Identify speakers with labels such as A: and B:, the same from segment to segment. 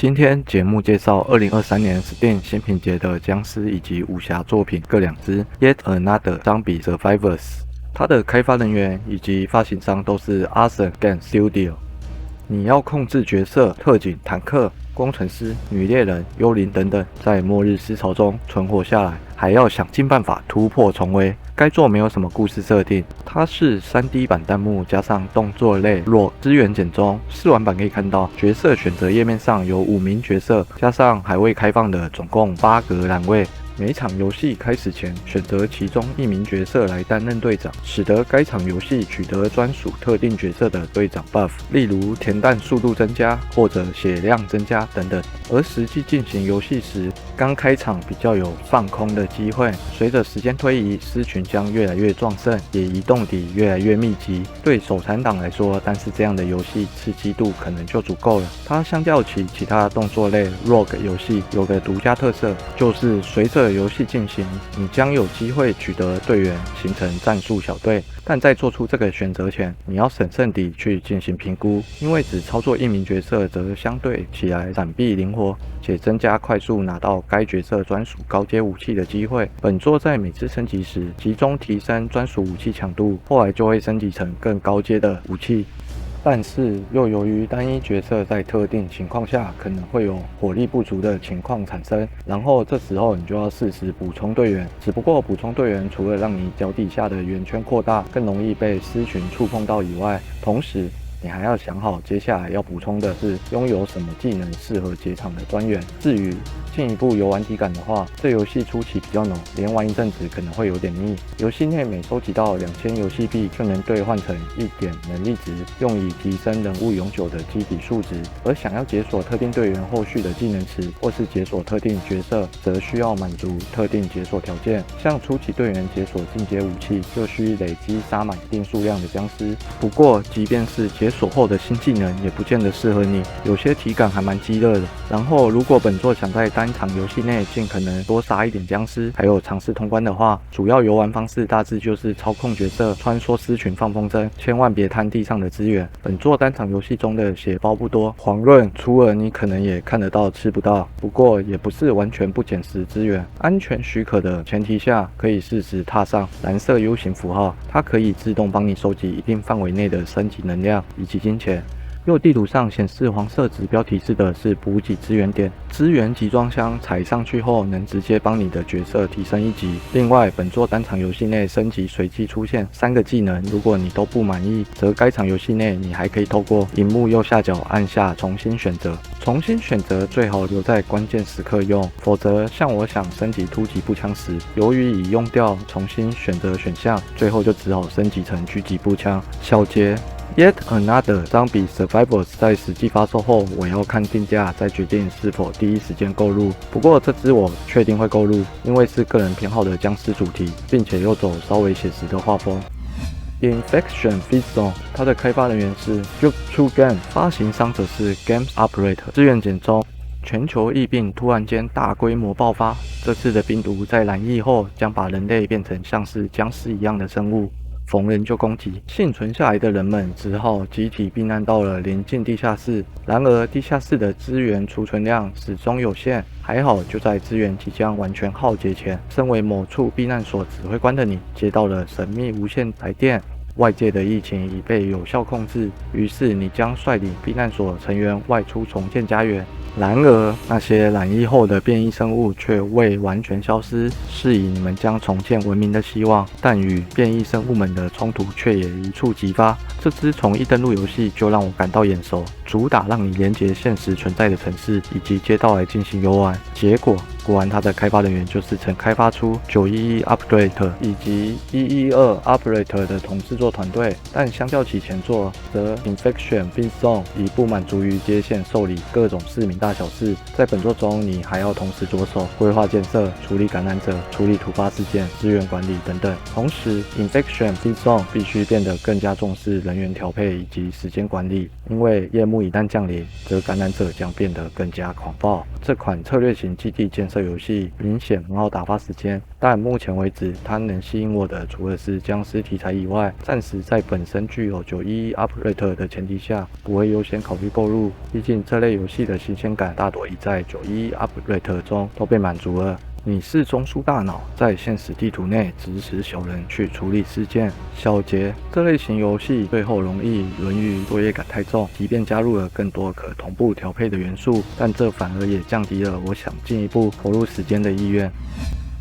A: 今天节目介绍2023年 Steam 新品节的僵尸以及武侠作品各2支 Yet Another Zombie Survivors。它的开发人员以及发行商都是 Awesome Game Studio。你要控制角色、特警、坦克、工程师、女猎人、幽灵等等，在末日思潮中存活下来，还要想尽办法突破重围。该作没有什么故事设定，它是 3D 版弹幕加上动作类弱资源简中。试玩版可以看到，角色选择页面上有5名角色，加上还未开放的总共8格栏位。每场游戏开始前，选择其中1名角色来担任队长，使得该场游戏取得专属特定角色的队长 buff， 例如填弹速度增加或者血量增加等等。而实际进行游戏时，刚开场比较有放空的机会，随着时间推移，狮群将越来越壮盛，也移动底越来越密集。对手残党来说，但是这样的游戏刺激度可能就足够了。它相较起其他动作类 rogue 游戏有个独家特色，就是随着游戏进行，你将有机会取得队员，形成战术小队。但在做出这个选择前，你要审慎地去进行评估，因为只操作1名角色，则相对起来闪避灵活，且增加快速拿到该角色专属高阶武器的机会。本作在每次升级时，集中提升专属武器强度，后来就会升级成更高阶的武器。但是又由于单一角色在特定情况下可能会有火力不足的情况产生，然后这时候你就要适时补充队员。只不过补充队员除了让你脚底下的圆圈扩大，更容易被狮群触碰到以外，同时你还要想好接下来要补充的是拥有什么技能适合结场的专员。至于进一步游玩体感的话，这游戏初期比较浓，连玩一阵子可能会有点腻。游戏内每收集到2000游戏币就能兑换成1点能力值，用以提升人物永久的基底数值。而想要解锁特定队员后续的技能池，或是解锁特定角色，则需要满足特定解锁条件。像初期队员解锁进阶武器，就需累积杀满一定数量的僵尸。不过即便是解锁后的新技能，也不见得适合你，有些体感还蛮激烈的。然后如果本作想在单场游戏内尽可能多杀一点僵尸，还有尝试通关的话，主要游玩方式大致就是操控角色穿梭狮群放风筝，千万别贪地上的资源。本作单场游戏中的血包不多，黄润初尔你可能也看得到吃不到，不过也不是完全不捡拾资源。安全许可的前提下，可以适时踏上蓝色 U 型符号，它可以自动帮你收集一定范围内的升级能量以及金钱。右地图上显示黄色指标提示的是补给资源点，资源集装箱踩上去后能直接帮你的角色提升1级。另外，本作单场游戏内升级随机出现3个技能，如果你都不满意，则该场游戏内你还可以透过萤幕右下角按下重新选择。重新选择最好留在关键时刻用，否则像我想升级突击步枪时，由于已用掉重新选择选项，最后就只好升级成狙击步枪。小结Yet Another Zombie Survivors 在实际发售后，我要看定价再决定是否第一时间购入。不过这支我确定会购入，因为是个人偏好的僵尸主题，并且又走稍微写实的画风。Infection Feed Zone 它的开发人员是 Juke2 Game， 发行商则是 Games Operator。资源简中，全球疫病突然间大规模爆发，这次的病毒在染疫后将把人类变成像是僵尸一样的生物。逢人就攻击，幸存下来的人们只好集体避难到了邻近地下室。然而，地下室的资源储存量始终有限。还好，就在资源即将完全耗竭前，身为某处避难所指挥官的你，接到了神秘无线来电。外界的疫情已被有效控制，于是你将率领避难所成员外出重建家园。然而，那些染疫后的变异生物却未完全消失，是以你们将重建文明的希望，但与变异生物们的冲突却也一触即发。这支从一登录游戏就让我感到眼熟，主打让你连接现实存在的城市以及街道来进行游玩。结果果然，它的开发人员就是曾开发出911 Update 以及112 Update 的同制作团队，但相较起前作，则 Infection Feed Zone 已不满足于接线受理各种市民大小事。在本作中，你还要同时着手规划建设、处理感染者、处理突发事件、资源管理等等。同时 ，Infection Feed Zone 必须变得更加重视人员调配以及时间管理，因为夜幕一旦降临，则感染者将变得更加狂暴。这款策略型基地建色游戏，明显很好打发时间。但目前为止，它能吸引我的除了是僵尸题材以外，暂时在本身具有911 Upgrade 的前提下，不会优先考虑购入。毕竟这类游戏的新鲜感大多已在911 Upgrade 中都被满足了。你是中枢大脑，在现实地图内指使小人去处理事件。小结：这类型游戏最后容易沦于作业感太重，即便加入了更多可同步调配的元素，但这反而也降低了我想进一步投入时间的意愿。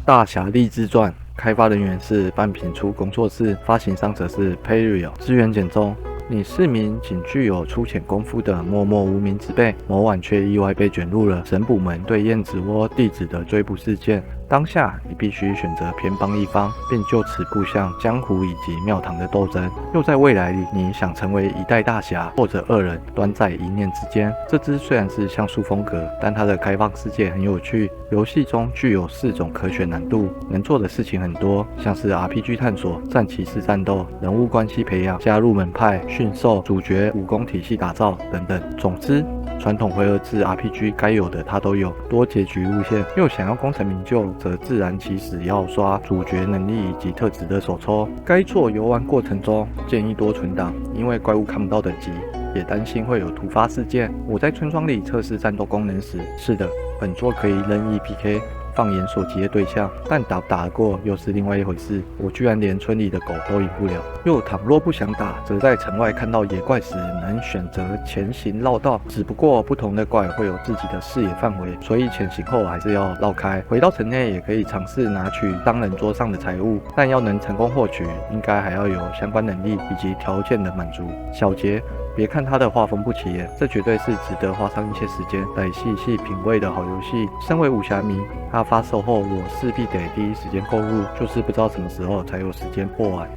A: 大侠立志传，开发人员是半平出工作室，发行商则是 Perio。资源简中。你是名仅具有粗浅功夫的默默无名之辈，某晚却意外被卷入了神捕们对燕子窝地址的追捕事件。当下，你必须选择偏帮一方，并就此步向江湖以及庙堂的斗争。又在未来里，你想成为一代大侠或者恶人，端在一念之间。这支虽然是像素风格，但它的开放世界很有趣。游戏中具有4种可选难度，能做的事情很多，像是 RPG 探索、战骑士战斗、人物关系培养、加入门派、驯兽、主角武功体系打造等等。总之，传统回合制 RPG 该有的它都有，多结局路线。又想要功成名就，则自然起始要刷主角能力以及特质的手抽。该做游玩过程中，建议多存档，因为怪物看不到等级，也担心会有突发事件。我在村庄里测试战斗功能时，是的，本作可以任意 PK。放眼所及的对象，但打不打得过又是另外一回事。我居然连村里的狗都赢不了。又倘若不想打，则在城外看到野怪时，能选择前行绕道。只不过不同的怪会有自己的视野范围，所以前行后还是要绕开。回到城内也可以尝试拿取商人桌上的财物，但要能成功获取，应该还要有相关能力以及条件的满足。小结。别看它的画风不起眼，这绝对是值得花上一些时间来细细品味的好游戏。身为武侠迷，它发售后我势必得第一时间购入，就是不知道什么时候才有时间破完。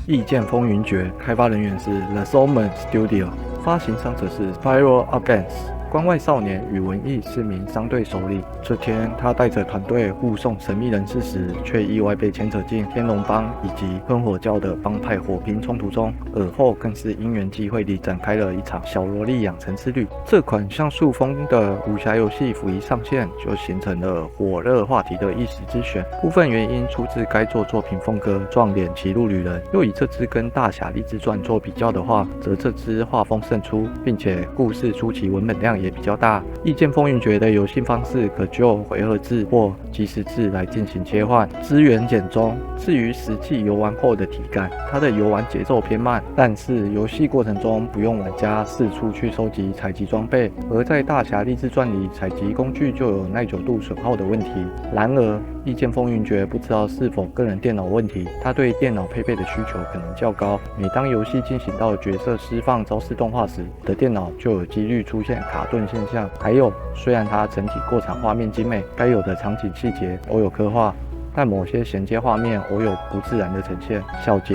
A: 异剑风云决，开发人员是 The Solman Studio， 发行商则是 Spiral Argents。关外少年宇文义是名商队首领。这天，他带着团队护送神秘人士时，却意外被牵扯进天龙帮以及喷火教的帮派火拼冲突中。而后更是因缘际会地展开了一场小萝莉养成之旅。这款像素风的武侠游戏甫一上线，就形成了火热话题的一时之选。部分原因出自该作品风格撞脸歧路旅人。又以这支跟大侠立志传做比较的话，则这支画风胜出，并且故事初期文本量也比较大。异剑风云决的游戏方式可就回合制或即时制来进行切换，资源简中。至于实际游玩后的体感，它的游玩节奏偏慢，但是游戏过程中不用玩家四处去收集采集装备，而在大侠立志传里，采集工具就有耐久度损耗的问题。然而异剑风云决不知道是否个人电脑问题，它对电脑配备的需求可能较高。每当游戏进行到角色释放招式动画时，的电脑就有几率出现卡顿现象。还有，虽然它整体过场画面精美，该有的场景细节都有刻画，但某些衔接画面偶有不自然的呈现。小结。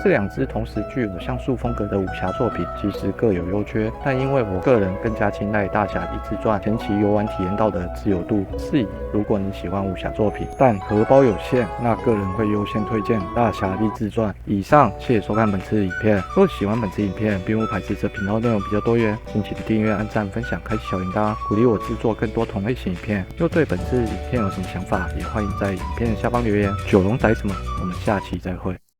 A: 这两支同时具有像素风格的武侠作品，其实各有优缺，但因为我个人更加青睐大侠立志传前期游玩体验到的自由度，是以如果你喜欢武侠作品，但荷包有限，那个人会优先推荐大侠立志传。以上，谢谢收看本次影片。若喜欢本次影片，并不排斥这频道内容比较多元，请记得订阅、按赞、分享、开启小铃铛，鼓励我制作更多同类型影片。又对本次影片有什么想法，也欢迎在影片下方留言。九龙仔什么？我们下期再会。